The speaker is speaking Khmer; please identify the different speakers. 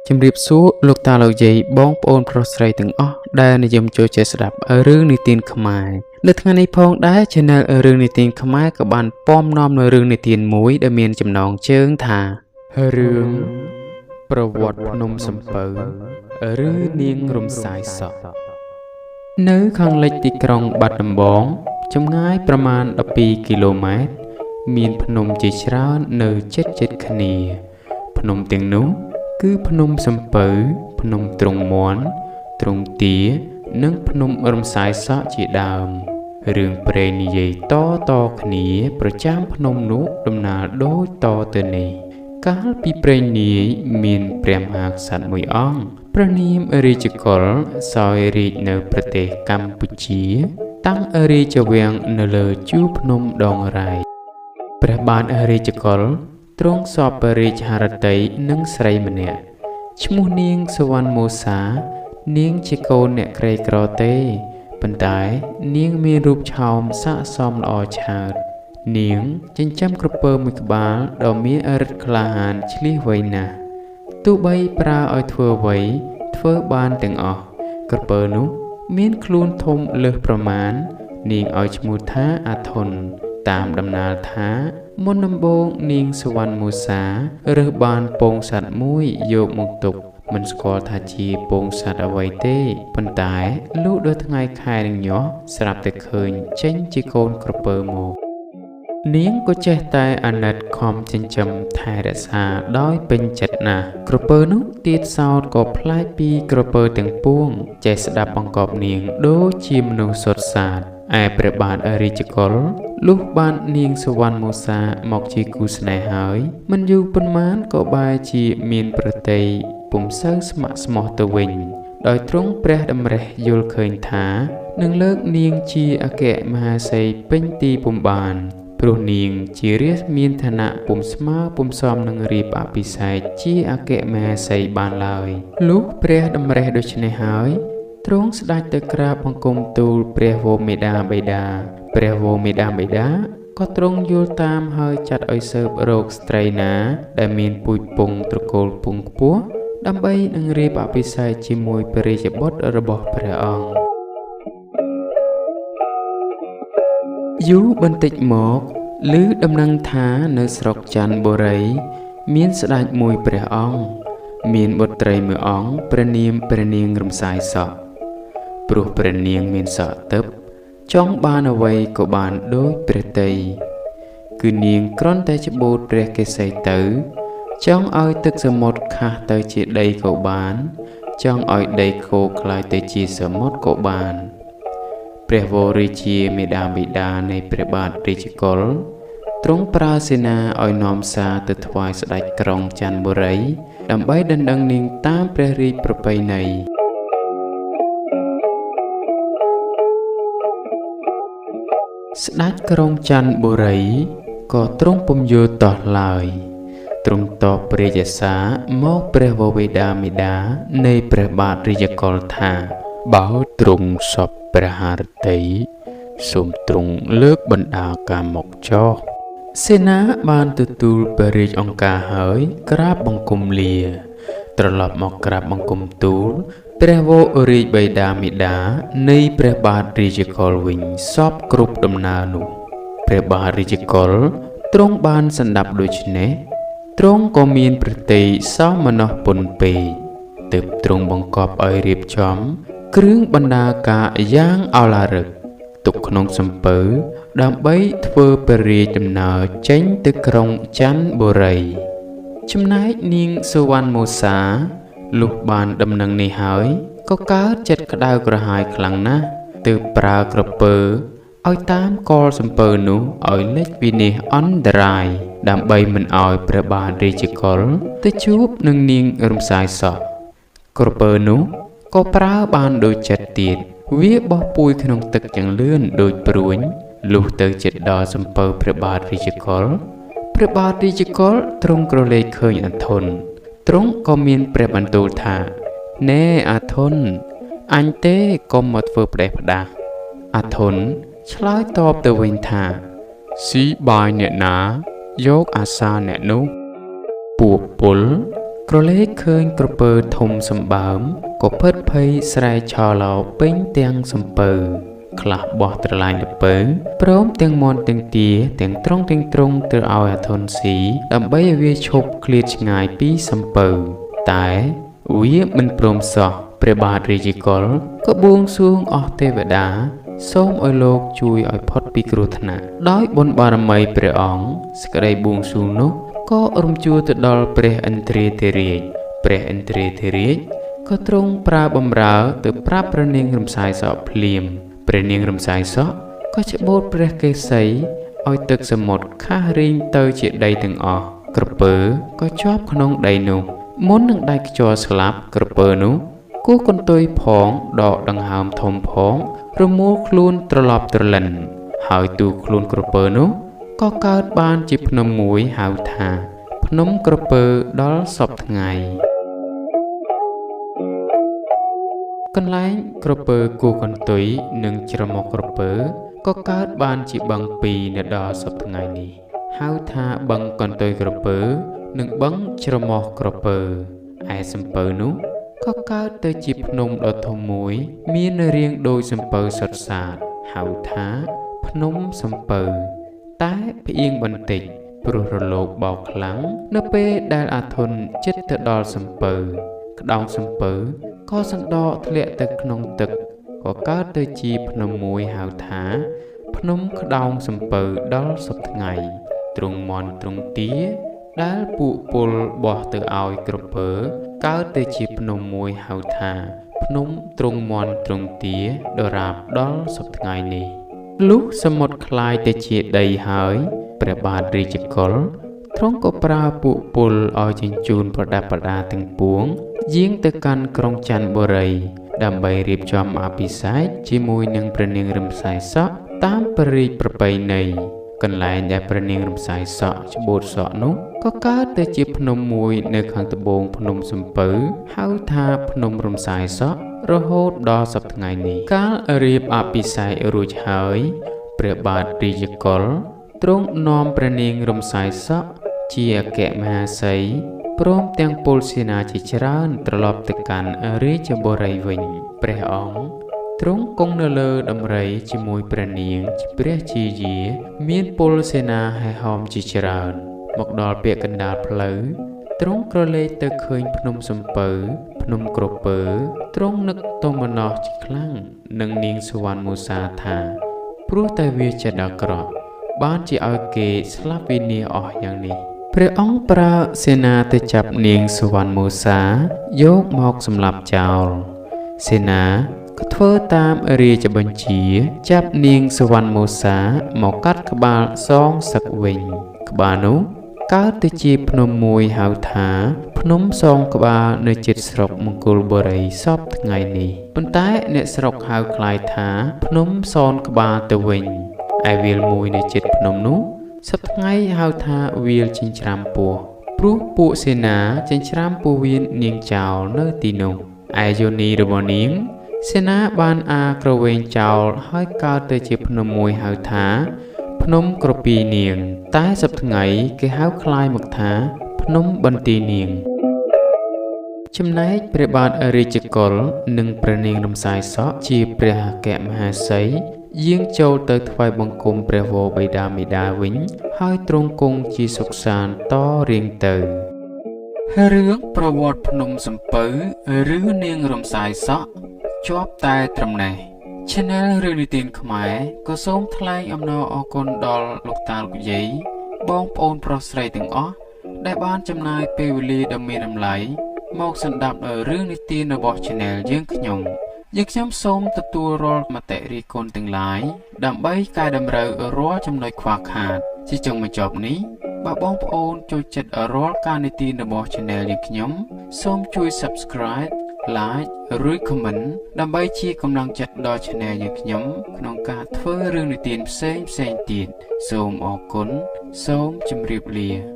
Speaker 1: ជំរាបសួរលោកតាលោកយាយបងប្អូនប្រុសស្រីទាំងអស់ដែលនិយមចូលចិត្តស្ដាប់រឿងនិទានខ្មែរនៅថ្ងៃនេះផងដែរ Channel រឿងនិទានខ្មែរក៏បានពំនាំនៅរឿងនិទានមួយដែលមានចំណងជើងថារឿងប្រវត្តិភ្នំសំពៅឬនាងរំសាយសក់នៅខាងលិចទីក្រុងបាត់ដំបងចម្ងាយប្រមាណ12គីឡូម៉ែត្រមានភ្នំជាច្រើននៅជិតៗគ្នាភ្នំទាំងនោះគឺភ្នំសំពៅភ្នំទ្រង់មាន់ទ្រង់ទានិងភ្នំរំសាយសក់ជាដើមរឿងព្រេងនិយាយតគ្នាប្រចាំភ្នំនោះដំណើរដូចតទៅនេះកាលពីព្រេងនាយមានព្រះមហាក្សត្រមួយអង្គព្រះនាមរាជកុលសោយរាជនៅប្រទេសកម្ពុជាតាំងរាជវាំងនៅលើជួរភ្នំដងរែកព្រះបាទរាជកុលទ្រង់សពរាជហឫទ័យនឹងស្រីម្នាក់ឈ្មោះនាងសុវណ្ណមោសានាងជាកូនអ្នកក្រីក្រទេប៉ុន្តែនាងមានរូបឆោមស័ក្តិសមល្អឆើតនាងចិញ្ចឹមក្រពើមួយក្បាលដ៏មានឫទ្ធិក្លាហានឆ្លៀសវៃណាស់ទោះបីប្រើឲ្យធ្វើអ្វីធ្វើបានទាំងអស់ក្រពើនោះមានខ្លួនធំលើសប្រមាណនាងឲ្យឈ្មោះថាអាធន់តាមដំណាលថាមុនដំបូងនាងសុវណ្ណមោសារើសបានពងសត្វមួយយកមកទុកមិនស្គាល់ថាជាពងសត្វអ្វីទេប៉ុន្តែលុះដល់ថ្ងៃខែនឹងញាស់ស្រាប់តែឃើញចេញជាកូនក្រពើមកនាងក៏ចេះតែអាណិតខំចិញ្ចឹមថែរក្សាដោយពេញចិត្តណាស់ក្រពើនោះទៀតសោតក៏ប្លែកពីក្រពើទាំងពួងចេះស្ដាប់បង្គាប់នាងដូចជាមនុស្សសុទ្ធសាធឯព្រះបាទរាជកុលលុះបាននាងសុវណ្ណមោសាមកជាគូស្នេហ៍ហើយមិនយូរប៉ុន្មានក៏បែរជាមានប្រតិយពុំសូវស្ម័គ្រស្មោះទៅវិញដោយទ្រង់ព្រះតម្រិះយល់ឃើញថានឹងលើកនាងជាអគ្គមហាសីពេញទីពុំបានព្រោះនាងជារាស្ត្រមានឋានៈពុំស្មើពុំសមនឹងរៀបអភិសេកជាអគ្គមហាសីបានឡើយលុះព្រះតម្រិះដូច្នេះហើយទ្រង់ស្ដេចទៅក្រាបបង្គំទូលព្រះវរមេដាបិតាព្រះវរមេដាបិតាក៏ទ្រង់យល់តាមហើយចាត់ឲ្យស៊ើបរកស្ត្រីណាដែលមានពូជពងត្រកូលពងខ្ពស់ដើម្បីនឹងរៀបអភិសេកជាមួយព្រះរាជបុត្ររបស់ព្រះអង្គយូរបន្តិចមកឮដំណឹងថានៅស្រុកច័ន្ទបុរីមានស្ដេចមួយព្រះអង្គមានបុត្រីមួយអង្គព្រះនាមព្រះនាងរំសាយសក់ព្រោះព្រះនាងមានសក់ទិព្វចង់បានអ្វីក៏បានដូចព្រះតីគឺនាងគ្រាន់តែច្បូតព្រះកេសីទៅចង់ឲ្យទឹកសមុទ្រខាស់ទៅជាដីក៏បានចង់ឲ្យដីខូក្លាយទៅជាសមុទ្រក៏បានព្រះវររាជាមេដាបិតានៃព្រះបាទរាជកុលទ្រង់ប្រើសេនាឲ្យនាំសារទៅថ្វាយស្ដេចក្រុងច័ន្ទបុរីដើម្បីដណ្ដឹងនាងតាមព្រះរាជប្រពៃណីស្ដេចក្រុងច័ន្ទបុរីក៏ទ្រង់ពុំយល់តោះឡើយទ្រង់តបព្រះយសារមកព្រះវរមេដានៃព្រះបាទរាជកុលថាបើទ្រង់សពព្រះハរតីសូមទ្រង់លើកបណ្ដាការមកចោះសេនាបានទទួលព្រះរាជអង្ការហើយក្រាបបង្គំលាត្រឡប់មកក្រាបបង្គំទូលព្រះវររាជបិតាមេដានៃព្រះបាទរាជកុលវិញសពគ្រប់ដំណើរនោះព្រះបាទរាជកុលទ្រង់បានសន្តាប់ដូច្នេះទ្រង់ក៏មានប្រតិយសោមនស្សពុនពេកទើបទ្រង់បង្គាប់ឲ្យរៀបចំគ្រឿងបណ្ដាការយ៉ាងឱឡារិកទុកក្នុងសំពៅដើម្បីធ្វើព្រះរាជដំណើរចេញទៅក្រុងច័ន្ទបុរីចំណែកនាងសុវណ្ណមោសាលុះបានដំណឹងនេះហើយក៏កើតចិត្តក្តៅក្រហាយខ្លាំងណាស់ទើបប្រើក្រពើឲ្យតាមកលសំពៅនោះឲ្យលេចវិនិច្ឆ័យអន្តរាយដើម្បីមិនឲ្យព្រះបាទរាជកុលទៅជួបនឹងនាងរំសាយសក់ក្រពើនោះក៏ប្រើបានដូចចិត្តទៀតវាបោះពួយក្នុងទឹកយ៉ាងលឿនដូចព្រួញលុះទៅជិតដល់សំពៅព្រះបាទរាជកុលព្រះបាទរាជកុលទ្រង់ក្រឡេកឃើញអាធន់ទ្រង់ក៏មានព្រះបន្ទូលថាណែអាធន់អញទេកុំមកធ្វើផ្ដេសផ្ដាសអាធន់ឆ្លើយតបទៅវិញថាស៊ីបាយអ្នកណាយកអាសាអ្នកនោះពួកពល ក្រឡេកឃើញក្រពើធំសម្បើមក៏ពិតភ័យស្រែកឆោឡោពេញទាំងសំពៅខ្លះបោះត្រឡាញល្ពៅព្រមទាំងមន់ទាំងទាទាំងត្រង់ទៅឲ្យអាធនស៊ីដើម្បីឲ្យវាឈប់ឃ្លាតឆ្ងាយពីសំពៅតែវាមិនព្រមសោះព្រះបាទរាជកុលក៏បួងសួងអស់ទេវតាសូមឲ្យលោកជួយឲ្យផុតពីគ្រោះថ្នាក់ដោយបុណ្យបារមីព្រះអង្គសេចក្តីបួងសួងនោះក៏រំជួលទៅដល់ព្រះឥន្ទ្រាធិរាជព្រះឥន្ទ្រាធិរាជក៏ទ្រង់ប្រើបម្រើទៅប្រាប់ព្រះនាងរំសាយសក់ភ្លាមព្រះនាងរំសាយសក់ក៏ច្បូតព្រះកេសីឲ្យទឹកសមុទ្រខះរីងទៅជាដីទាំងអស់ក្រពើក៏ជាប់ក្នុងដីនោះមុននឹងដៃខ្យល់ស្លាប់ក្រពើនោះគោះកន្ទុយផងដកដង្ហើមធំផងរមូលខ្លួនត្រឡប់ត្រលិនហើយទូខ្លួនក្រពើនោះក៏កើតបានជាភ្នំមួយហៅថាភ្នំក្រពើដល់សពថ្ងៃកន្លែងក្រពើគោះកន្ទុយនិងច្រមុះក្រពើក៏កើតបានជាបឹងពីរនៅដល់សពថ្ងៃនេះហៅថាបឹងកន្ទុយក្រពើនិងបឹងច្រមុះក្រពើឯសំពៅនោះក៏កើតទៅជាភ្នំដ៏ធំមួយមានរាងដូចសំពៅសុទ្ធសាធហៅថាភ្នំសំពៅតែផ្អៀងបន្តិចព្រោះរលកបោកខ្លាំងនៅពេលដែលអាធន់ជិតទៅដល់សំពៅក្តោងសំពៅក៏សណ្ដកធ្លាក់ទៅក្នុងទឹកក៏កើតទៅជាភ្នំមួយហៅថាភ្នំក្តោងសំពៅដល់សព្វថ្ងៃទ្រង់មន់ទ្រង់ទាដែលពួកពលបោះទៅឲ្យក្រពើកើតទៅជាភ្នំមួយហៅថាភ្នំទ្រង់មន់ទ្រង់ទាដរាបដល់សព្វថ្ងៃនេះលុះសមុទ្រคล้ายទៅជាដីហើយព្រះបាទរាជកុលទ្រង់ក៏ប្រើពួកពលឲ្យជញ្ជូនប្រដាប់ប្រដាទាំងពួងយាងទៅកាន់ក្រុងច័ន្ទបុរីដើម្បីរៀបចំអភិសេកជាមួយនឹងព្រះនាងរំសាយសក់តាមព្រះរាជប្រពៃណីកន្លែងដែលព្រះនាងរំសាយសក់ច្បូតសក់នោះក៏កើតទៅជាភ្នំមួយនៅខាងត្បូងភ្នំសំពៅហៅថាភ្នំរំសាយសក់រហូតដល់សព្វថ្ងៃនេះកាលរៀបអភិសេករួចហើយព្រះបាទរាជកុលទ្រង់នាំព្រះនាងរំសាយសក់ជាអគ្គមហាសីព្រមទាំងពលសេនាជាច្រើនត្រឡប់ទៅកាន់រាជបុរីវិញព្រះអង្គទ្រង់គង់នៅលើដំរីជាមួយព្រះនាងជាព្រះជាយាមានពលសេនាហែហោមជាច្រើនមកដល់ពាក់កណ្ដាលផ្លូវទ្រង់ក្រឡេកទៅឃើញភ្នំសំពៅភ្នំក្រពើទ្រង់នឹកទមនស្សជាខ្លាំងនឹងនាងសុវណ្ណមោសាថាព្រោះតែវាចិត្តអាក្រក់បានជាឲ្យគេស្លាប់វិនាសអស់យ៉ាងនេះព្រះអង្គប្រើសេនាទៅចាប់នាងសុវណ្ណមោសាយកមកសម្លាប់ចោលសេនាក៏ធ្វើតាមរាជបញ្ជាចាប់នាងសុវណ្ណមោសាមកកាត់ក្បាលសងសឹកវិញក្បាលនោះកើតទៅជាភ្នំមួយហៅថាភ្នំសងក្បាលនៅជិតស្រុកមង្គលបុរីសពថ្ងៃនេះប៉ុន្តែអ្នកស្រុកហៅคล้ายថាភ្នំសនក្បាលទៅវិញឯវាលមួយនៅជិតភ្នំនោះសប្តាហ៍ថ្ងៃហៅថាវាលចិញ្ច្រាំពោះព្រោះពួកសេនាចិញ្ច្រាំពោះវៀននាងចោលនៅទីនោះឯយោនីរបស់នាងសេនាបានអាក្រវែងចោលហើយកើតទៅជាភ្នំមួយហៅថាភ្នំក្រពីនាងតែសប្តាហ៍ថ្ងៃគេហៅคล้ายមកថាភ្នំបន្ទាយនាងចំណែកព្រះបាទរាជកុលនិងព្រះនាងរំសាយសក់ជាព្រះអគ្គមហាសីយាងចូលទៅថ្វាយបង្គំព្រះវរបិតាមាតាវិញហើយទ្រង់គង់ជាសុខសាន្តតរៀងទៅរឿងប្រវត្តិភ្នំសំពៅឬនាងរំសាយសក់ជាប់តែត្រឹមនេះ Channel រឿងនិទានខ្មែរក៏សូមថ្លែងអំណរអគុណដល់លោកតាលោកយាយបងប្អូនប្រុសស្រីទាំងអស់ដែលបានចំណាយពេលវេលាដ៏មានតម្លៃមកស្ដាប់ដល់រឿងនិទានរបស់ Channel យើងខ្ញុំសូមទទួលរាល់មតិរិះគន់ទាំងឡាយដើម្បីកែតម្រូវរាល់ចំណុចខ្វះខាតជាចុងបញ្ចប់នេះបើបងប្អូនចូលចិត្តរាល់ការនិទានរបស់ Channel យើងខ្ញុំសូមជួយ Subscribe Like ឬ Comment ដើម្បីជាកម្លាំងចិត្តដល់ Channel យើងខ្ញុំក្នុងការធ្វើរឿងនិទានផ្សេងទៀតសូមអរគុណសូមជម្រាបលា